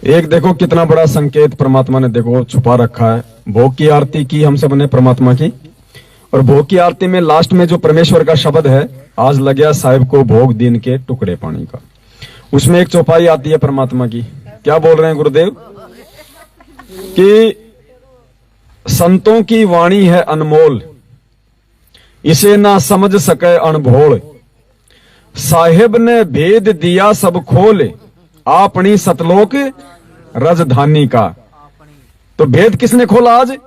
एक देखो कितना बड़ा संकेत परमात्मा ने देखो छुपा रखा है। भोग की आरती की हम सब ने परमात्मा की, और भोग की आरती में लास्ट में जो परमेश्वर का शब्द है, आज लग्या साहिब को भोग दिन के टुकड़े पानी का, उसमें एक चौपाई आती है परमात्मा की। क्या बोल रहे हैं गुरुदेव कि संतों की वाणी है अनमोल, इसे ना समझ सके अनभोल, साहिब ने भेद दिया सब खोल, अपनी सतलोक राजधानी का। तो भेद किसने खोला आज?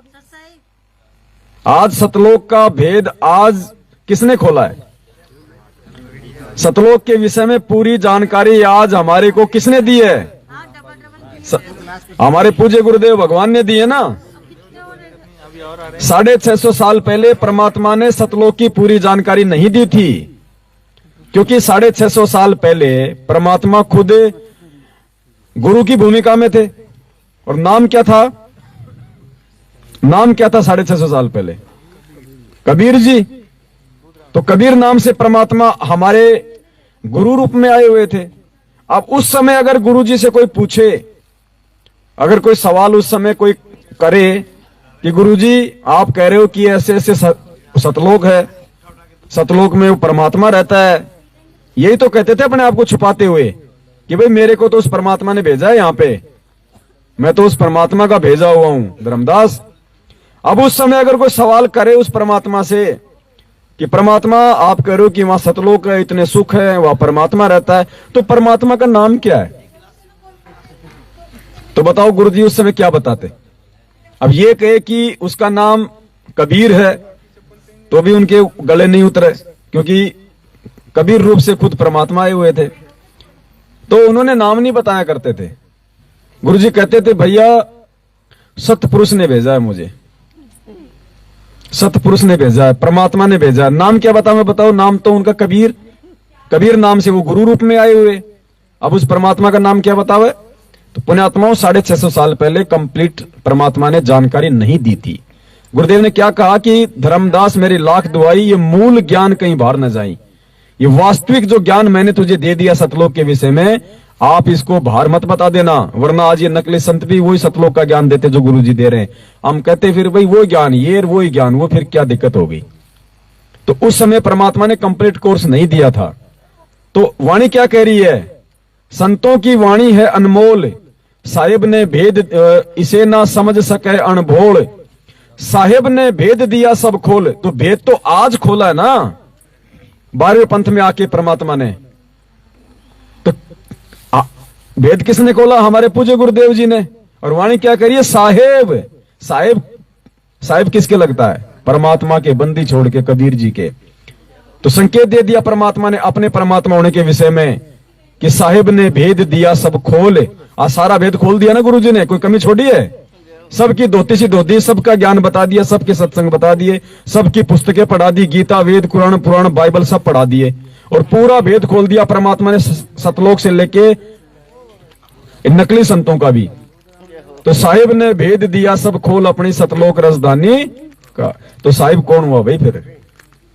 आज सतलोक का भेद आज किसने खोला है? सतलोक के विषय में पूरी जानकारी आज हमारे को किसने दी है? हमारे पूज्य गुरुदेव भगवान ने दी है ना। 650 साल पहले परमात्मा ने सतलोक की पूरी जानकारी नहीं दी थी, क्योंकि 650 साल पहले परमात्मा खुद गुरु की भूमिका में थे। और नाम क्या था? नाम क्या था 650 साल पहले? कबीर जी। तो कबीर नाम से परमात्मा हमारे गुरु रूप में आए हुए थे। अब उस समय अगर गुरु जी से कोई पूछे, अगर कोई सवाल उस समय कोई करे कि गुरु जी आप कह रहे हो कि ऐसे ऐसे सतलोक है, सतलोक में वो परमात्मा रहता है, यही तो कहते थे अपने आप को छुपाते हुए कि भाई मेरे को तो उस परमात्मा ने भेजा है यहां पे, मैं तो उस परमात्मा का भेजा हुआ हूं धर्मदास। अब उस समय अगर कोई सवाल करे उस परमात्मा से कि परमात्मा आप कह रहे हो कि वहां सतलोक है, इतने सुख है, वहां परमात्मा रहता है, तो परमात्मा का नाम क्या है? तो बताओ गुरु जी उस समय क्या बताते? अब ये कहे कि उसका नाम कबीर है तो भी उनके गले नहीं उतरे, क्योंकि कबीर रूप से खुद परमात्मा आए हुए थे। तो उन्होंने नाम नहीं बताया करते थे। गुरु जी कहते थे भैया सतपुरुष ने भेजा है मुझे, सतपुरुष ने भेजा है, परमात्मा ने भेजा है। नाम क्या बताओ? बताओ। नाम तो उनका कबीर, कबीर नाम से वो गुरु रूप में आए हुए। अब उस परमात्मा का नाम क्या बताओ? तो पुण्यात्माओं 650 साल पहले कंप्लीट परमात्मा ने जानकारी नहीं दी थी। गुरुदेव ने क्या कहा कि धर्मदास मेरी लाख दुआई, ये मूल ज्ञान कहीं बाहर न जाए, ये वास्तविक जो ज्ञान मैंने तुझे दे दिया सतलोक के विषय में, आप इसको बाहर मत बता देना, वरना आज ये नकली संत भी वही सतलोक का ज्ञान देते जो गुरुजी दे रहे हैं। हम कहते फिर भाई वो ज्ञान, ये वही ज्ञान, वो फिर क्या दिक्कत होगी? तो उस समय परमात्मा ने कंप्लीट कोर्स नहीं दिया था। तो वाणी क्या कह रही है? संतों की वाणी है अनमोल, साहिब ने भेद इसे ना समझ सके अनभोल, साहिब ने भेद दिया सब खोल। तो भेद तो आज खोला है ना 12वें पंथ में आके परमात्मा ने। तो भेद किसने खोला? हमारे पूज्य गुरुदेव जी ने। और वाणी क्या करिए? साहेब। साहेब, साहेब किसके लगता है? परमात्मा के, बंदी छोड़ के कबीर जी के। तो संकेत दे दिया परमात्मा ने अपने परमात्मा होने के विषय में कि साहिब ने भेद दिया सब खोल। आज सारा भेद खोल दिया ना गुरु जी ने, कोई कमी छोड़ी है? सबकी धोती सी धोती, सबका ज्ञान बता दिया, सबके सत्संग बता दिए, सबकी पुस्तकें पढ़ा दी, गीता, वेद, कुरान, पुराण, बाइबल सब पढ़ा दिए, और पूरा भेद खोल दिया परमात्मा ने सतलोक से लेके नकली संतों का भी। तो साहिब ने भेद दिया सब खोल, अपनी सतलोक राजधानी का। तो साहिब कौन हुआ भाई?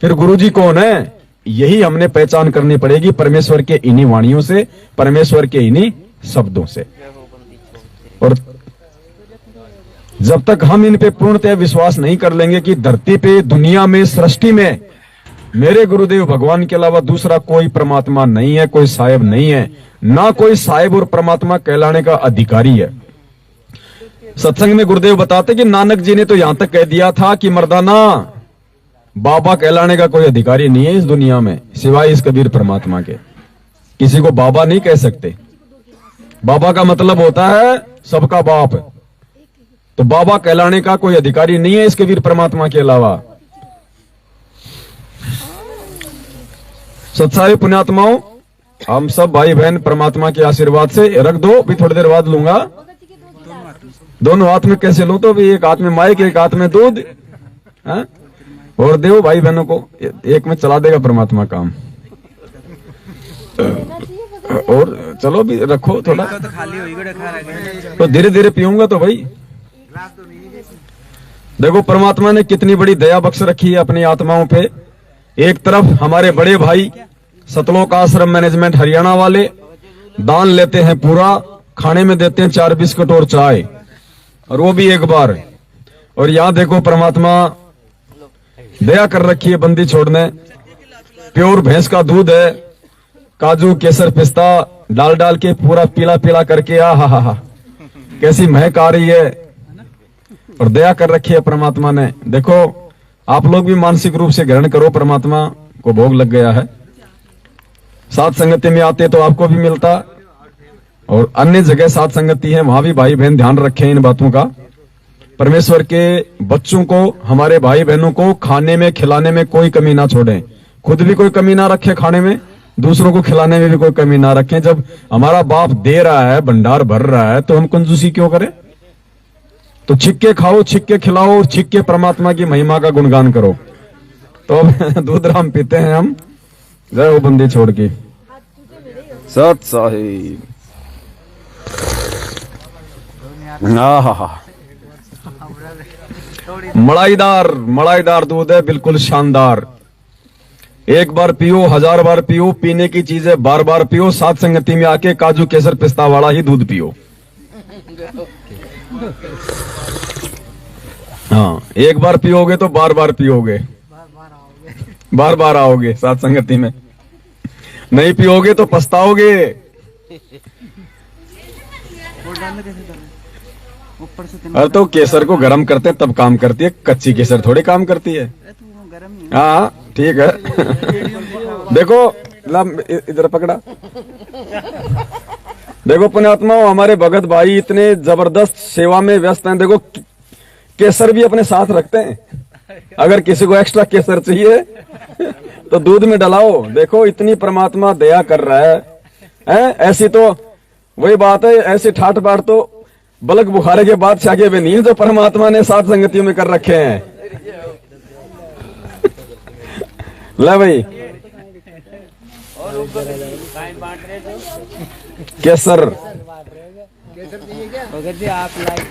फिर गुरु जी कौन है? यही हमने पहचान करनी पड़ेगी परमेश्वर के इन्हीं वाणियों से, परमेश्वर के इन्हीं शब्दों से। और जब तक हम इन पे पूर्णतः विश्वास नहीं कर लेंगे कि धरती पे, दुनिया में, सृष्टि में मेरे गुरुदेव भगवान के अलावा दूसरा कोई परमात्मा नहीं है, कोई साहिब नहीं है, ना कोई साहिब और परमात्मा कहलाने का अधिकारी है। सत्संग में गुरुदेव बताते कि नानक जी ने तो यहां तक कह दिया था कि मर्दाना बाबा कहलाने का कोई अधिकारी नहीं है इस दुनिया में सिवाय इस कबीर परमात्मा के। किसी को बाबा नहीं कह सकते। बाबा का मतलब होता है सबका बाप। तो बाबा कहलाने का कोई अधिकारी नहीं है इस कबीर परमात्मा के अलावा। सत्सारी पुण्यात्माओं, हम सब भाई बहन परमात्मा के आशीर्वाद से रख दो, भी थोड़ी देर बाद लूंगा। दोनों हाथ में कैसे लो? तो भी एक हाथ में माइक, एक हाथ में दूध, और देव भाई बहनों को, एक में चला देगा परमात्मा काम। और चलो भी रखो थोड़ा, तो धीरे धीरे पीऊंगा तो भाई। देखो परमात्मा ने कितनी बड़ी दया बख्श रखी है अपनी आत्माओं पे। एक तरफ हमारे बड़े भाई सतलोक आश्रम मैनेजमेंट हरियाणा वाले दान लेते हैं पूरा, खाने में देते हैं 4 बिस्कुट और चाय, और वो भी एक बार। और यहां देखो परमात्मा दया कर रखी है बंदी छोड़ने। प्योर भैंस का दूध है, काजू केसर पिस्ता डाल डाल के पूरा पीला पीला करके, आ हा कैसी महक आ रही है। और दया कर रखी है परमात्मा ने। देखो आप लोग भी मानसिक रूप से ग्रहण करो, परमात्मा को भोग लग गया है। सात संगति में आते तो आपको भी मिलता, और अन्य जगह सात संगति है वहां भी भाई बहन ध्यान रखें इन बातों का। परमेश्वर के बच्चों को, हमारे भाई बहनों को खाने में खिलाने में कोई कमी ना छोड़ें, खुद भी कोई कमी ना रखे खाने में, दूसरों को खिलाने में भी कोई कमी ना रखें। जब हमारा बाप दे रहा है, भंडार भर रहा है, तो हम कंजूसी क्यों करें। तो छिक्के खाओ, छिक्के खिलाओ, और छिक्के परमात्मा की महिमा का गुणगान करो। तो अब दूध राम पीते हैं हम। जय हो बंदी छोड़ की सत साहिब। आहा, मलाईदार दूध है, बिल्कुल शानदार। एक बार पियो, 1000 बार पियो, पीने की चीज है, बार बार पियो। सात संगति में आके काजू केसर पिस्ता वाला ही दूध पियो। हाँ, एक बार पियोगे तो बार बार पियोगे, बार बार आओगे सात संगति में। नहीं पियोगे तो पछताओगे। अरे तो केसर को गर्म करते हैं तब काम करती है, कच्ची केसर थोड़ी काम करती है। हाँ ठीक है। देखो इधर पकड़ा। देखो पुण्यात्मा, हमारे भगत भाई इतने जबरदस्त सेवा में व्यस्त हैं। देखो केसर भी अपने साथ रखते हैं, अगर किसी को एक्स्ट्रा केसर चाहिए तो दूध में डलाओ। देखो इतनी परमात्मा दया कर रहा है। ऐसी तो वही बात है, ऐसी ठाठ बाट तो बलक बुखारे के बाद से आगे भी नहीं है जो परमात्मा ने सात संगतियों में कर रखे हैं। ले भाई केसर आप लाइक